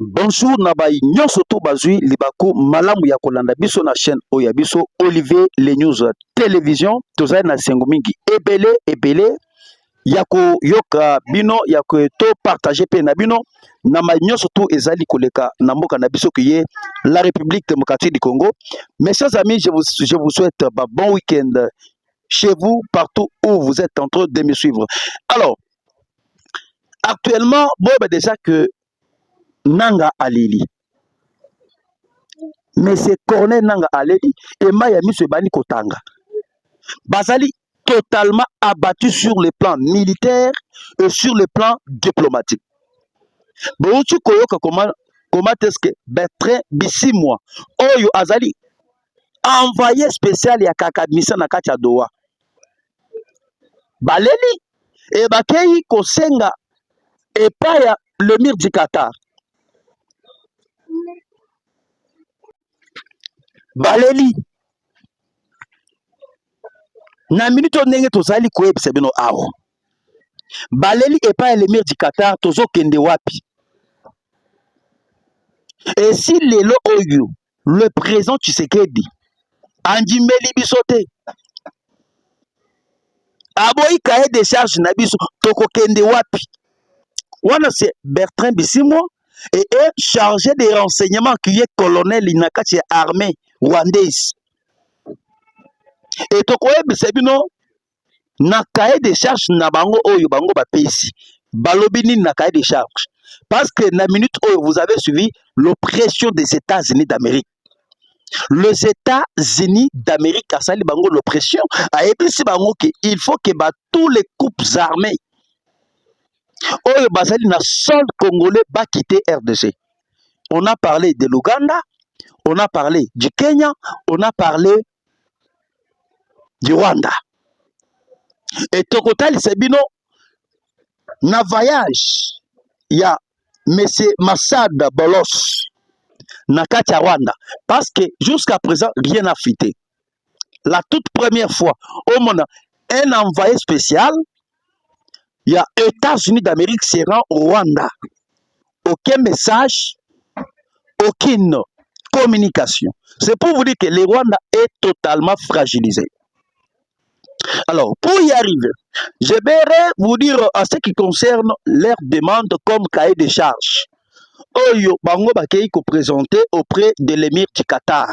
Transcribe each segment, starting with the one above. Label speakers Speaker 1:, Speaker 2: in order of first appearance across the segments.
Speaker 1: Bonjour nabai nyonso to bazui libako malamu ya kolanda biso na chaîne oya biso Olivier les news télévision tozali na sengo mingi ebele ya ko yoka bino ya ko to partager pe na bino na ma nyonso to ezali koleka na mboka na biso ki la République démocratique du Congo. Mes chers amis, je vous souhaite un bon week-end chez vous partout où vous êtes en train de me suivre. Alors actuellement bon déjà que Nanga Alili. Mais c'est Corneille Nanga Alili et Maya Miso Bani Kotanga. Bazali totalement abattu sur le plan militaire et sur le plan diplomatique. Bon, tu koyoka comment est-ce que Bertrand Bisimwa Oyo Azali envoyé spécial ya Kakadmisa na kati ya Doha. Baleli et Bakei Kosenga et pas ya le mur du Qatar. Baleli na minute ndenge tozali koyebisa bino awo baleli epa l'émir du Qatar tozo kende wapi et si lelo oyo le président Tshisekedi andimeli biso te aboyi kaye de charge na biso toko kende wapi wana c'est Bertrand Bisimwa et est chargé des renseignements qui est colonel inakati ya armée rwandaise. Et toko yebisa bino na cahier de charge na bango oyo bango bapesi balobini na cahier de charge parce que na minute oyo vous avez suivi l'oppression des États-Unis d'Amérique. Les États-Unis d'Amérique a sali bango l'oppression a ebisi bango que il faut que tous les groupes armés oyo basali na sol congolais ba quitter RDC. On a parlé de l'Ouganda, on a parlé du Kenya, on a parlé du Rwanda. Et Tokotal Sebino na voyage ya monsieur Massad Bolos na kati ya Rwanda parce que jusqu'à présent rien n'a fuité. La toute première fois au monde un envoyé spécial il y a États-Unis d'Amérique se rend au Rwanda. Aucun message, aucune communication. C'est pour vous dire que le Rwanda est totalement fragilisé. Alors, pour y arriver, je vais vous dire en ce qui concerne leurs demandes comme cahier de charges. Oyo bango bakei ko présenter auprès de l'émir du Qatar.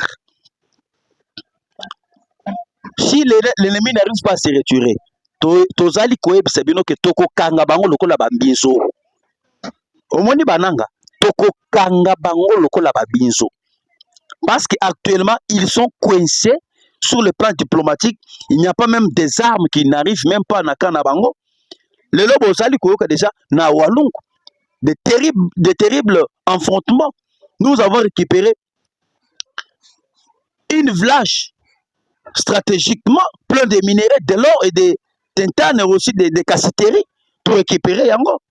Speaker 1: Si l'ennemi n'arrive pas à se retirer, tozali koyebisa bino ke toko kanga bango lokola bambinzo. Omoni bananga toko kanga bango lokola bambinzo. Parce qu'actuellement ils sont coincés. Sur le plan diplomatique, il n'y a pas même des armes qui n'arrivent même pas à Kanabango. Le lobo Zali Koyoka déjà na Walung, de terribles affrontements. Nous avons récupéré une village stratégiquement plein de minéraux, de l'or et des tintanes aussi des cassiteries pour récupérer Yango.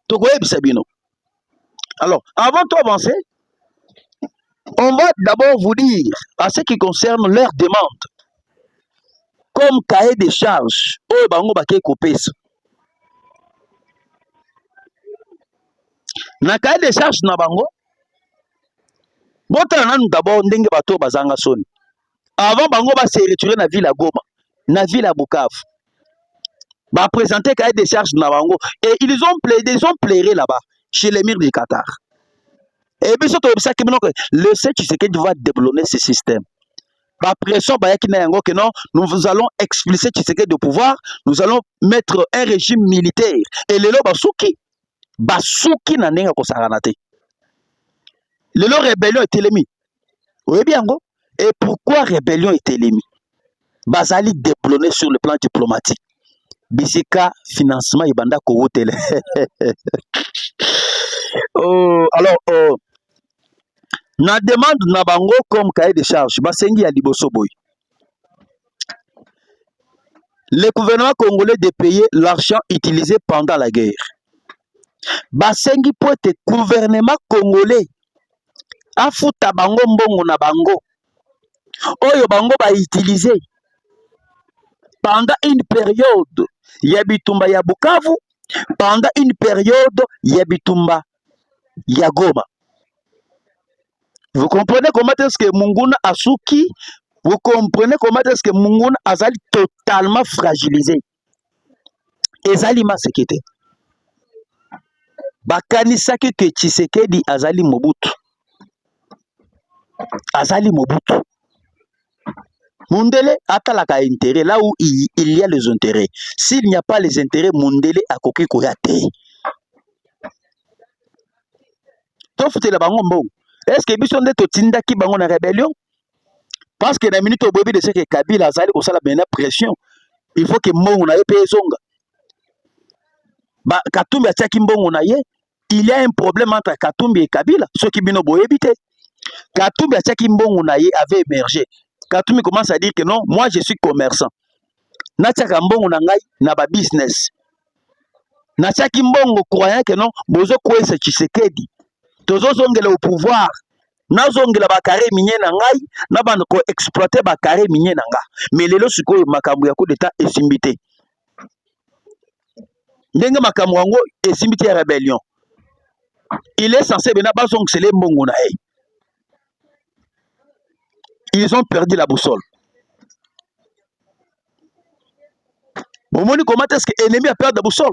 Speaker 1: Togoye Bisabino. Alors, avant d'avancer, on va d'abord vous dire, à ce qui concerne leurs demandes, comme cahier de charges, oh bango bake kopesa. Na cahier de charges na bango, bota nanu d'abord ndenge bato bazanga soni. Avant bango ba se retirer na ville à Goma, na ville à Bukavu. Ba présenter cahier de charges na bango et ils ont plaidé là-bas chez l'émir du Qatar. Et puis surtout le Tshisekedi va déblonner ce système. La pression que non, nous allons expulser Tshisekedi de pouvoir, nous allons mettre un régime militaire. Et le Basuki na nenga ko saranate. Le rébellion est l'ennemi. Oui bien go. Et pourquoi rébellion est l'ennemi? Bazali déblonné sur le plan diplomatique. Bisika financement ibanda ko hôtel. Alors na demande na bango comme cahier de charge basengi ya liboso boy. Le gouvernement congolais de payer l'argent utilisé pendant la guerre. Basengi pote gouvernement congolais afuta bango mbongo na bango oyo bango ba utiliser pendant une période ya bitumba ya Bukavu, pendant une période ya bitumba ya Goma. Vous comprenez comment est-ce que Munguna Asuki, vous comprenez comment est-ce que Munguna Azali totalement fragilisé. Ezali Masekete. Bakanisaki que Tshisekedi Azali Mobutu. Azali Mobutu. Mundele atalaka intérêt là où il y a les intérêts. S'il n'y a pas les intérêts, Mundele akoki koyate. Tofutela bango mbongo. Est-ce que biso nde totindaki bango na rébellion? Parce que na minute au bobi de ce que Kabila azali kosala bena pression. Il faut que mbongo na ye pe ezonga. Ba Katumbi atiaki mbongo na ye. Il y a un problème entre Katumbi et Kabila. Ceux qui bino boyebi te. Katumbi atiaki mbongo na ye avait émergé. Katumbi commence à dire que non, moi je suis commerçant. Natiaka mbongo na ngai na ba business. Natiaki mbongo croyant que non, bozo kwesa Tshisekedi. Tozo zongela au pouvoir. Nazongela ba carré minier na ngai, na bande ko exploiter ba carré minier na nga. Mais lelo sikoyo makambo ya coup d'état esimbité. Ndenge makambo yango esimbité ya rébellion. Il est censé bena bazongela mbongo na ye. Ils ont perdu la boussole. Bon, comment est-ce que l'ennemi a perdu la boussole?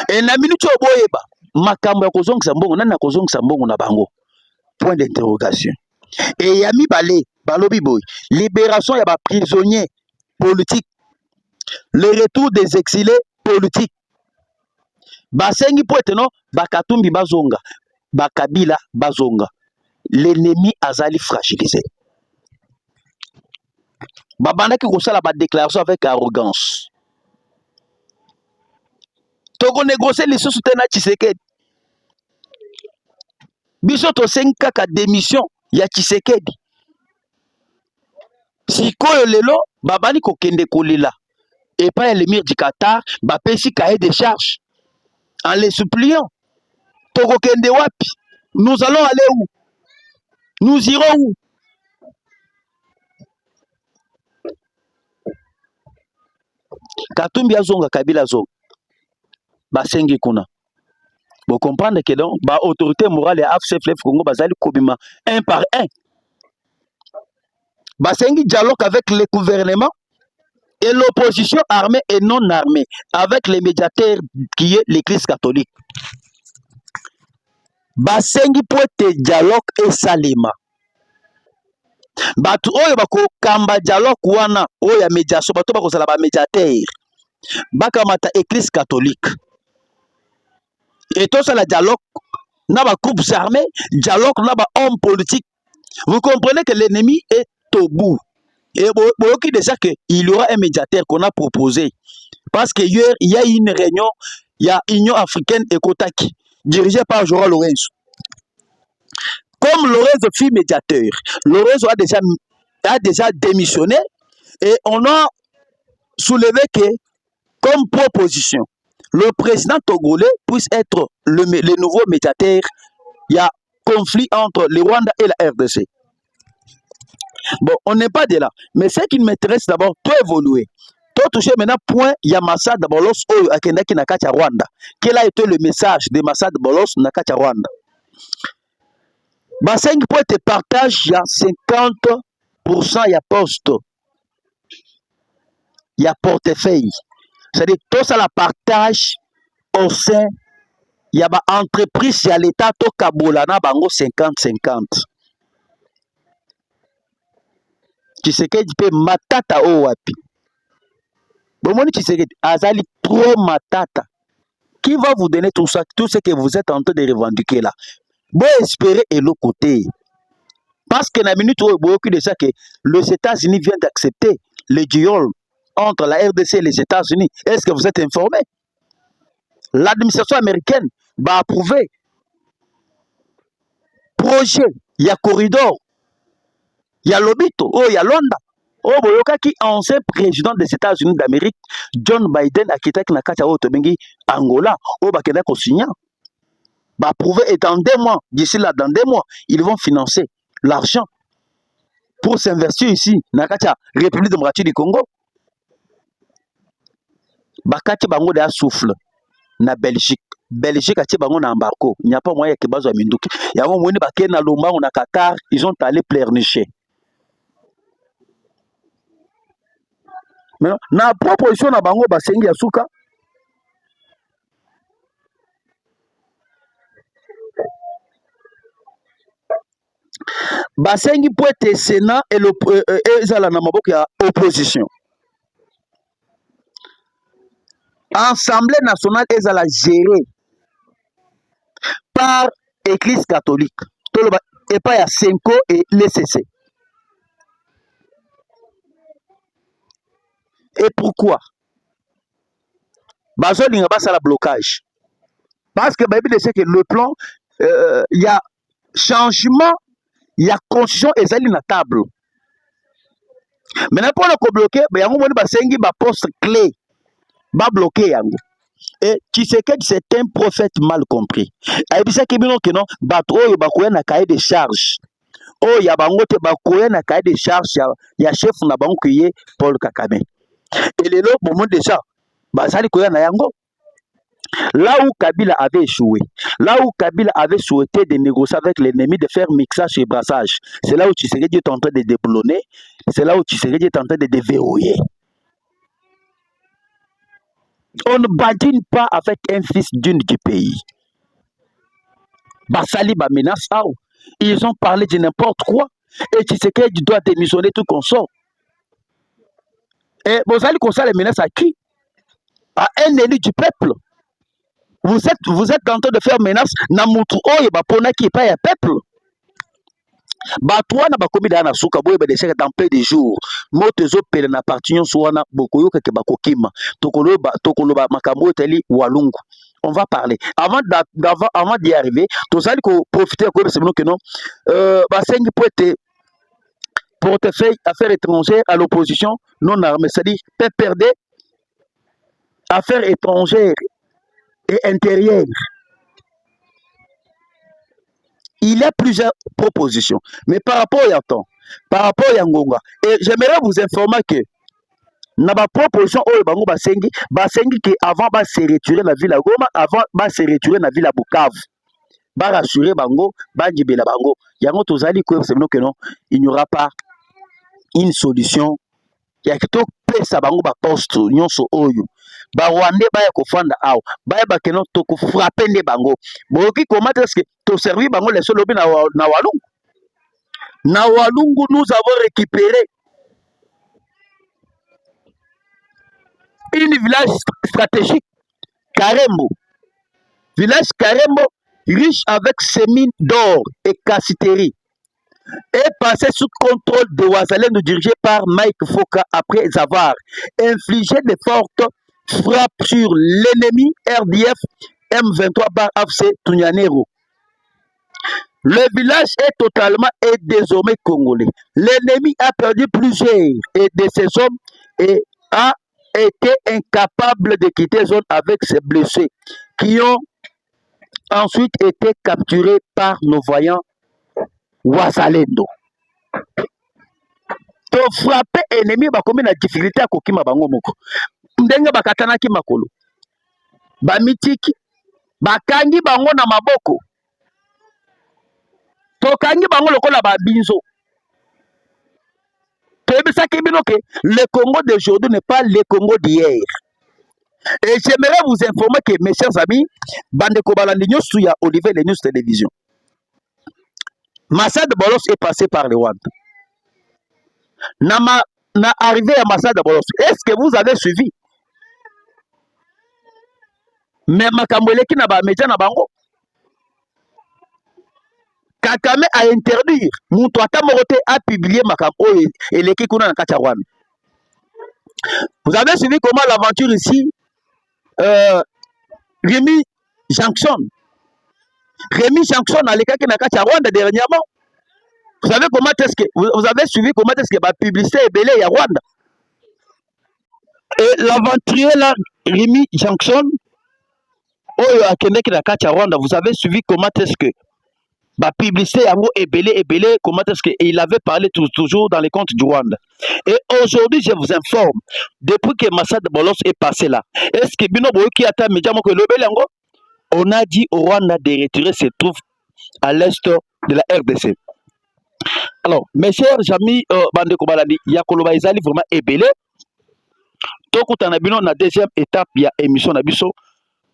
Speaker 1: Et la minute au boyeba, makambo ya kozongisa mbongo nani akozongisa mbongo na bango? Point d'interrogation. Et yami balé, balobi boy, libération ya ba prisonniers politiques, le retour des exilés politiques. Basengi po eteno Bakatumbi bazonga, Bakabila bazonga. L'ennemi azali fragilisé. Babandaki kosala ba déclaration avec arrogance. Toko négocier les sous na Tshisekedi. Biso to sengi ka démission ya Tshisekedi. Sikoyo lelo babani kokende kolila. Et pas l'émir du Qatar, bapesi cahier de charges. En les suppliant. Toko kende wapi. Nous allons aller où? Nous irons où? Katumbi azonga Kabila zonga. Basengi kuna. Vous comprenez que donc, l'autorité morale et AFCFLF Congo bazali kobima un par un. Basengi dialogue avec le gouvernement et l'opposition armée et non armée, avec les médiateurs qui est l'église catholique. Basengi poete dialogue et salima. Batu oyo bako kamba dialogue wana oya médiation bato bako sala ba médiateur. Bakamata église catholique. Et tout ça, le dialogue, n'a pas groupes armés, dialogue, n'a pas hommes politiques. Vous comprenez que l'ennemi est au bout. Et vous qui déjà qu'il y aura un médiateur qu'on a proposé. Parce que hier, il y a une réunion, il y a Union africaine et Kotaki, dirigée par Joël Lorenzo. Comme Lorenzo fut médiateur, Lorenzo a déjà démissionné et on a soulevé que, comme proposition, le président togolais puisse être le nouveau médiateur. Il y a conflit entre le Rwanda et la RDC. Bon, on n'est pas de là. Mais ce qui m'intéresse d'abord, tout évoluer. Tout toucher maintenant, point, il y a Massa de Bolos ou Akendaki Nakacha Rwanda. Quel a été le message de Massa de Bolos Nakacha Rwanda? 5 points de partage, il y a 50%, il y a poste. Il y a portefeuille. C'est-à-dire, tout ça la partage au sein, il y a une entreprise, il y a l'État, tout Kabolana, bango 50-50. Tu sais que tu peux matata o wapi. Bon, tu sais que Azali trop matata. Qui va vous donner tout ça, tout ce que vous êtes en train de revendiquer là? Bon, espérer et l'autre côté. Parce que la minute où beaucoup de ça que les États-Unis viennent d'accepter le duel entre la RDC et les États-Unis. Est-ce que vous êtes informés? L'administration américaine va approuver projet, il y a corridor, il y a Lobito, oh, il y a Londa. Oh, boyoka qui ancien président des États-Unis d'Amérique, John Biden, a quitté Nakacha Otobengi, Angola, oh, bakenda ko signa. Va approuver et dans 2 mois, d'ici là, dans 2 mois, ils vont financer l'argent pour s'investir ici, Nakacha, République démocratique du Congo. bakati bango de souffle na Belgique. Belgique a bango na embargo. Il n'y a pas moyen que bazo minduki. Yango moni baké na lombango na Qatar, ils ont allé pleurnicher. Mais na proposition na bango basengi ya suka. Basengi pour être Sénat et ezala na maboko ya opposition. Assemblée nationale ezala gérée par Église catholique. Et pas ya Senko et l'ECC. Et pourquoi? Bazolinga basa la blocage. Parce que Bible dit que le plan, il y a changement, il y a constitution ezali na table. Maintenant pour le bloquer, il y a un moment basengi ba poste clé, ba bloquer yango. Et Tshisekedi c'est un prophète mal compris. Aibisa kibino que non, bato oyo bakoya na cahier de charge. Oh ya bango te bakoya na cahier de charge ya chef na bango kiye Paul Kagame. Et le moment déjà, basali koya na yango. Là où Kabila avait échoué, là où Kabila avait souhaité de négocier avec l'ennemi, de faire mixage et brassage, c'est là où Tshisekedi est en train de déboulonner, c'est là où Tshisekedi est en train de déverrouiller. On ne badine pas avec un fils d'une du pays. Basali ba menace, ils ont parlé de n'importe quoi, et Tshisekedi doit démissionner tout qu'on sort. Et Bozali Kosa les menaces à qui? À un élu du peuple. Vous êtes en train de faire menace na mutu oyo bapona qui pas ya peuple. Batwana bakomi na suka boye badeseka dans peu de jours. Moto zo pele na parti nyonso wana bokoyoka ke bakokima. Tokoloba makambo teli walungu. On va parler. Avant d'y arriver, tozali ko profiter ko c'est que non basengi pour être portefeuille affaires étrangères à l'opposition non armée, c'est-à-dire PPRD affaires étrangères et intérieure. Il y a plusieurs propositions. Mais par rapport à temps, par rapport à Ngonga, et j'aimerais vous informer que na ba proposition oyo bango basengi que avant ba se retirer la ville à Goma, avant ba se retirer la ville à Bukavu. Ba rassurer bango, ba njibela bango. Yango tozali ko c'est que non, il n'y aura pas une solution. Ya kito pesa bango ba poste nyonso oyo. Ba Rwandais baya kofanda awo baya bakeno to ko frapper nde bango boki comment est-ce que to servir bango les solobi na walungu nous avons récupéré une village stratégique Karembo, village Karembo riche avec ses mines d'or et cassiterie est passé sous contrôle de Ouazalendo dirigé par Mike Foka après avoir infligé de fortes frappe sur l'ennemi RDF M23 par AFC Tunyanero. Le village est totalement et désormais congolais. L'ennemi a perdu plusieurs de ses hommes et a été incapable de quitter la zone avec ses blessés qui ont ensuite été capturés par nos voyants Ouazalendo. To frapper ennemi bakomi na difficulté à kokima bango moko. Ndenge bakatanaki makolo bamitiki bakangi bango na maboko tokangi bango lokola babinzo toyebisaki bino ke le Congo d'aujourd'hui n'est pas le Congo d'hier. Et j'aimerais vous informer que mes chers amis bandeko balandi nyonso ya Olivier les News Télévision, Massad Bolos est passé par le Rwanda na arrivé à Massad Bolos. Est-ce que vous avez suivi? Mais makamboleki na ba média na bango Kagame a interdire mutu ata morote a publié makambo et leki kuna na kati ya Rwanda. Vous avez suivi comment l'aventure ici Rémi Jackson a lekaki na kati ya Rwanda dernièrement. Vous savez comment est-ce que vous avez suivi comment est-ce que ba publicité est belé ya Rwanda. Et l'aventurier là Rémi Jackson oyo akendeki na kati ya Rwanda, vous avez suivi comment est-ce que ba publicité yango ebele comment est-ce que il avait parlé toujours dans les comptes du Rwanda. Et aujourd'hui je vous informe depuis que Massad Bolos est passé là, est-ce que bino boyoki ata média moko lobele yango? On a dit au Rwanda de retirer ses troupes à l'est de la RDC. Alors mes chers amis bande ko balandi ya koloba ezali vraiment ebele. Tokutana bino na deuxième étape ya émission na biso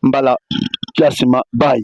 Speaker 1: mbala kiasima bye.